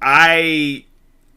I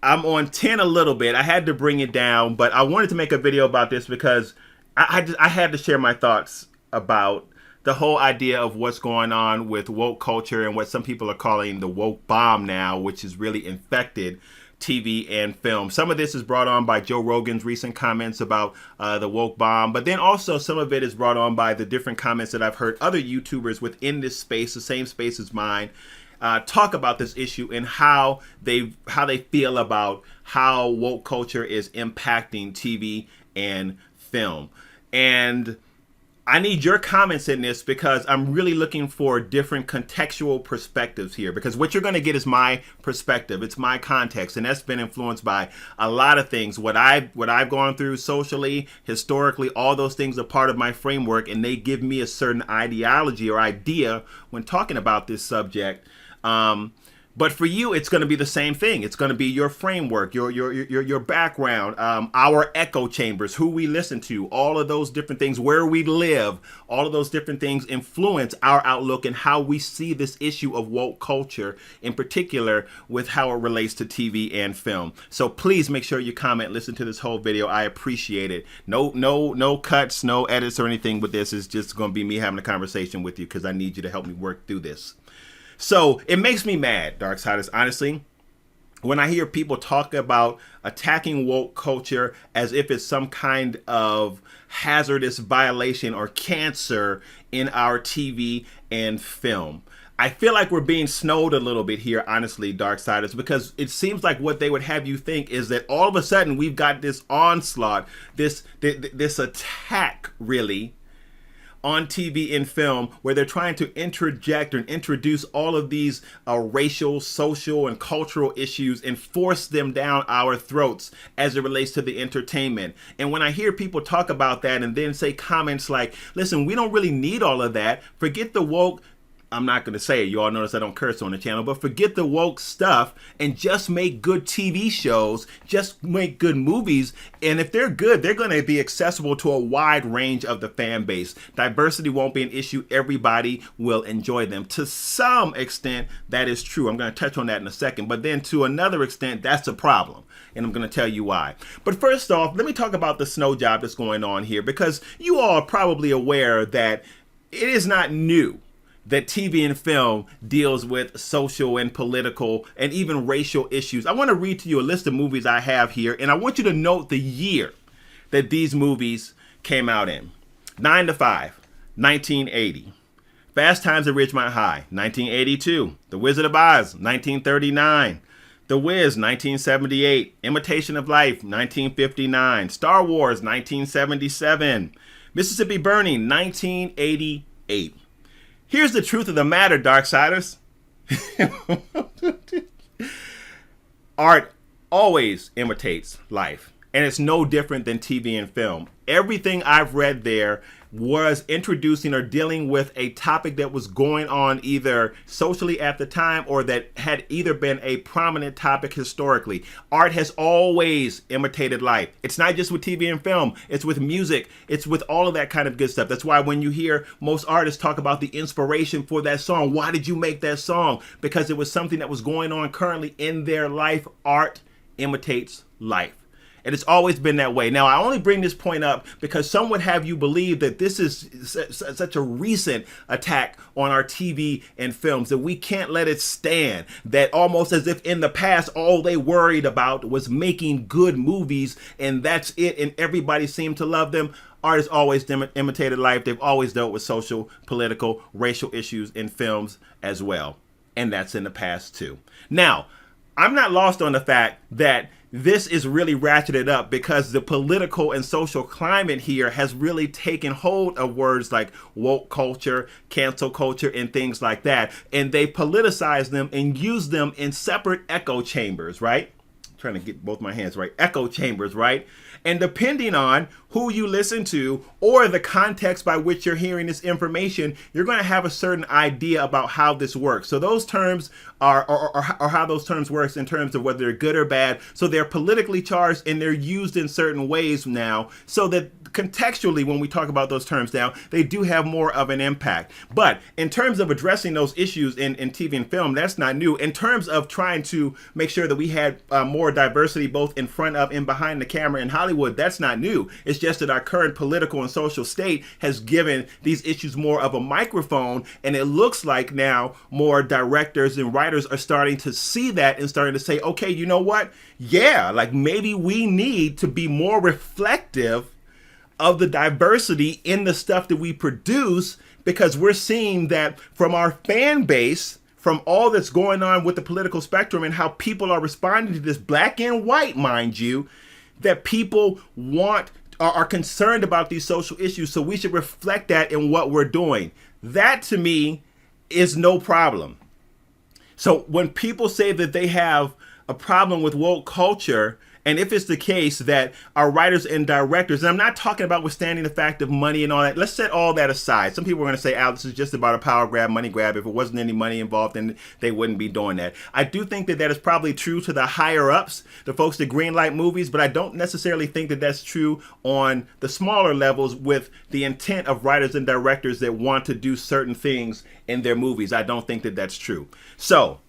I'm on 10 a little bit. I had to bring it down, but I wanted to make a video about this because I had to share my thoughts about the whole idea of what's going on with woke culture and what some people are calling the woke bomb now, which has really infected TV and film. Some of this is brought on by Joe Rogan's recent comments about the woke bomb, but then also some of it is brought on by the different comments that I've heard other YouTubers within this space, the same space as mine, talk about this issue and how they feel about how woke culture is impacting TV and film. And I need your comments in this because I'm really looking for different contextual perspectives here, because what you're going to get is my perspective. It's my context, and that's been influenced by a lot of things. What I've gone through socially, historically, all those things are part of my framework, and they give me a certain ideology or idea when talking about this subject. But for you, it's going to be the same thing. It's going to be your framework, your background, our echo chambers, who we listen to, all of those different things, where we live, all of those different things influence our outlook and how we see this issue of woke culture, in particular with how it relates to TV and film. So please make sure you comment, listen to this whole video. I appreciate it. No cuts, no edits or anything with this. It's just going to be me having a conversation with you because I need you to help me work through this. So it makes me mad, Darksiders, honestly, when I hear people talk about attacking woke culture as if it's some kind of hazardous violation or cancer in our TV and film. I feel like we're being snowed a little bit here, honestly, Darksiders, because it seems like what they would have you think is that all of a sudden we've got this onslaught, this attack, really, on TV and film, where they're trying to interject and introduce all of these racial, social, and cultural issues and force them down our throats as it relates to the entertainment. And when I hear people talk about that and then say comments like, listen, we don't really need all of that. Forget the woke. I'm not going to say it. You all notice I don't curse on the channel, but forget the woke stuff and just make good TV shows, just make good movies. And if they're good, they're going to be accessible to a wide range of the fan base. Diversity won't be an issue. Everybody will enjoy them. To some extent, that is true. I'm going to touch on that in a second. But then to another extent, that's a problem. And I'm going to tell you why. But first off, let me talk about the snow job that's going on here, because you all are probably aware that it is not new that TV and film deals with social and political and even racial issues. I want to read to you a list of movies I have here, and I want you to note the year that these movies came out in. 9 to 5, 1980. Fast Times at Ridgemont High, 1982. The Wizard of Oz, 1939. The Wiz, 1978. Imitation of Life, 1959. Star Wars, 1977. Mississippi Burning, 1988. Here's the truth of the matter, Darksiders. Art always imitates life, and it's no different than TV and film. Everything I've read there was introducing or dealing with a topic that was going on either socially at the time or that had either been a prominent topic historically. Art has always imitated life. It's not just with TV and film. It's with music. It's with all of that kind of good stuff. That's why when you hear most artists talk about the inspiration for that song, why did you make that song? Because it was something that was going on currently in their life. Art imitates life. And it's always been that way. Now, I only bring this point up because some would have you believe that this is such a recent attack on our TV and films that we can't let it stand. That almost as if in the past, all they worried about was making good movies and that's it. And everybody seemed to love them. Art has always imitated life. They've always dealt with social, political, racial issues in films as well. And that's in the past too. Now, I'm not lost on the fact that this is really ratcheted up because the political and social climate here has really taken hold of words like woke culture, cancel culture, and things like that. And they politicize them and use them in separate echo chambers, right? I'm trying to get both my hands right. Echo chambers, right? And depending on who you listen to or the context by which you're hearing this information, you're going to have a certain idea about how this works. So those terms are how those terms works in terms of whether they're good or bad. So they're politically charged and they're used in certain ways now so that contextually, when we talk about those terms now, they do have more of an impact. But in terms of addressing those issues in TV and film, that's not new. In terms of trying to make sure that we had more diversity both in front of and behind the camera in Hollywood, that's not new. It's just that our current political and social state has given these issues more of a microphone, and it looks like now more directors and writers are starting to see that and starting to say, okay, you know what? Yeah, like maybe we need to be more reflective of the diversity in the stuff that we produce, because we're seeing that from our fan base, from all that's going on with the political spectrum and how people are responding to this, black and white, mind you, that people are concerned about these social issues. So we should reflect that in what we're doing. That to me is no problem. So when people say that they have a problem with woke culture, and if it's the case that our writers and directors, and I'm not talking about withstanding the fact of money and all that, let's set all that aside. Some people are going to say, Al, this is just about a power grab, money grab. If it wasn't any money involved, then they wouldn't be doing that. I do think that that is probably true to the higher ups, the folks that greenlight movies, but I don't necessarily think that that's true on the smaller levels with the intent of writers and directors that want to do certain things in their movies. I don't think that that's true. So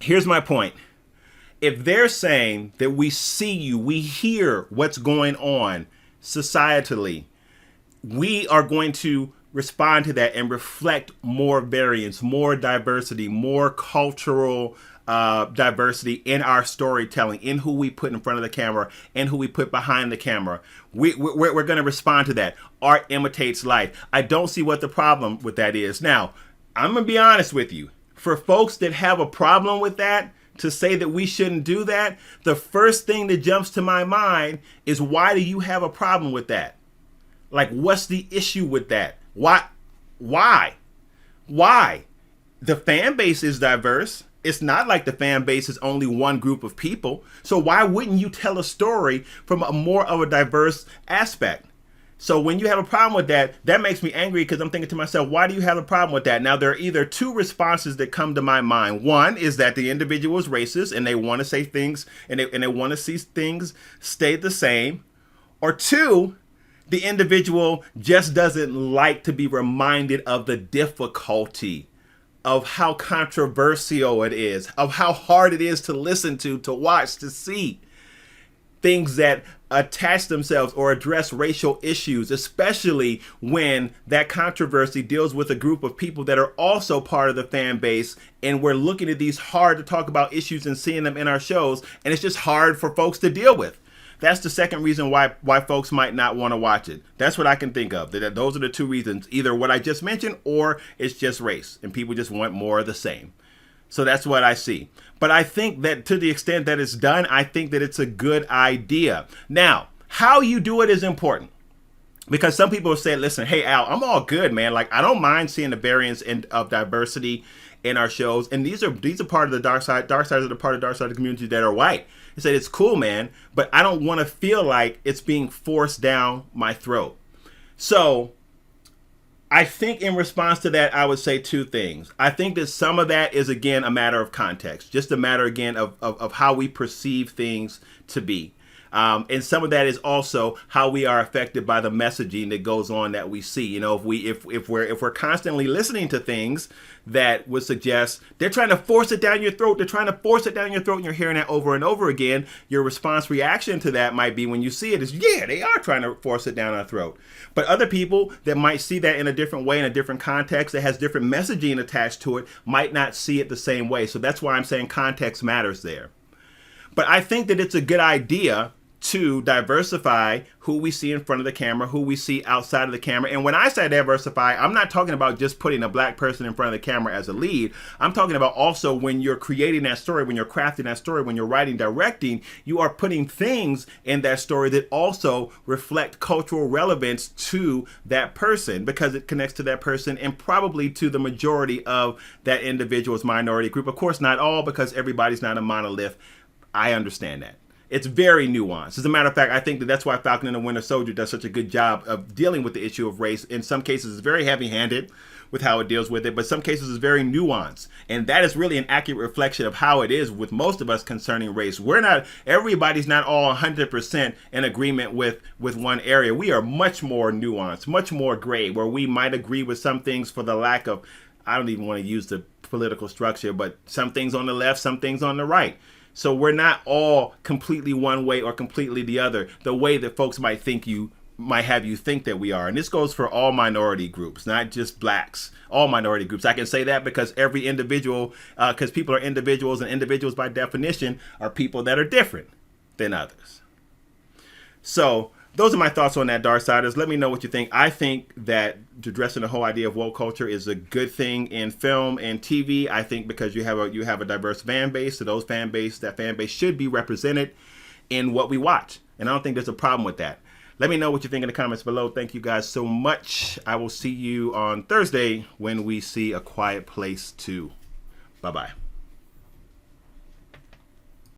here's my point. If they're saying that we see you, we hear what's going on societally, we are going to respond to that and reflect more variance, more diversity, more cultural diversity in our storytelling, in who we put in front of the camera and who we put behind the camera. We're going to respond to that. Art imitates life. I don't see what the problem with that is. Now, I'm going to be honest with you. For folks that have a problem with that, to say that we shouldn't do that, the first thing that jumps to my mind is, why do you have a problem with that? Like, what's the issue with that? Why? The fan base is diverse. It's not like the fan base is only one group of people. So why wouldn't you tell a story from a more of a diverse aspect? So when you have a problem with that, that makes me angry, because I'm thinking to myself, why do you have a problem with that? Now, there are either two responses that come to my mind. One is that the individual is racist and they want to say things and they want to see things stay the same. Or two, the individual just doesn't like to be reminded of the difficulty of how controversial it is, of how hard it is to listen to watch, to see things that attach themselves or address racial issues, especially when that controversy deals with a group of people that are also part of the fan base, and we're looking at these hard to talk about issues and seeing them in our shows, and it's just hard for folks to deal with. That's the second reason why folks might not want to watch it. That's what I can think of. Those are the two reasons, either what I just mentioned or it's just race and people just want more of the same. So that's what I see. But I think that to the extent that it's done, I think that it's a good idea. Now, how you do it is important. Because some people say, listen, hey, Al, I'm all good, man. Like, I don't mind seeing the variance of diversity in our shows. And these are part of the dark side. Dark sides are the part of the dark side of the community that are white. They said, it's cool, man, but I don't want to feel like it's being forced down my throat. So I think in response to that, I would say two things. I think that some of that is, again, a matter of context, just a matter, again, of how we perceive things to be. And some of that is also how we are affected by the messaging that goes on that we see. You know, if we're constantly listening to things that would suggest they're trying to force it down your throat, and you're hearing that over and over again, your response reaction to that might be, when you see it, is, yeah, they are trying to force it down our throat. But other people that might see that in a different way, in a different context, that has different messaging attached to it, might not see it the same way. So that's why I'm saying context matters there. But I think that it's a good idea to diversify who we see in front of the camera, who we see outside of the camera. And when I say diversify, I'm not talking about just putting a black person in front of the camera as a lead. I'm talking about also when you're creating that story, when you're crafting that story, when you're writing, directing, you are putting things in that story that also reflect cultural relevance to that person, because it connects to that person and probably to the majority of that individual's minority group. Of course, not all, because everybody's not a monolith. I understand that. It's very nuanced. As a matter of fact, I think that's why Falcon and the Winter Soldier does such a good job of dealing with the issue of race. In some cases, it's very heavy-handed, with how it deals with it, but some cases it's very nuanced. And that is really an accurate reflection of how it is with most of us concerning race. Everybody's not all 100% in agreement with one area. We are much more nuanced, much more gray, where we might agree with some things for the lack of, I don't even want to use the political structure, but some things on the left, some things on the right. So we're not all completely one way or completely the other, the way that folks might have you think that we are. And this goes for all minority groups, not just blacks, all minority groups. I can say that because every individual, because people are individuals, and individuals by definition are people that are different than others. So those are my thoughts on that, Darksiders. Let me know what you think. I think that addressing the whole idea of woke culture is a good thing in film and TV. I think because you have a diverse fan base, so that fan base should be represented in what we watch. And I don't think there's a problem with that. Let me know what you think in the comments below. Thank you guys so much. I will see you on Thursday when we see A Quiet Place 2. Bye-bye.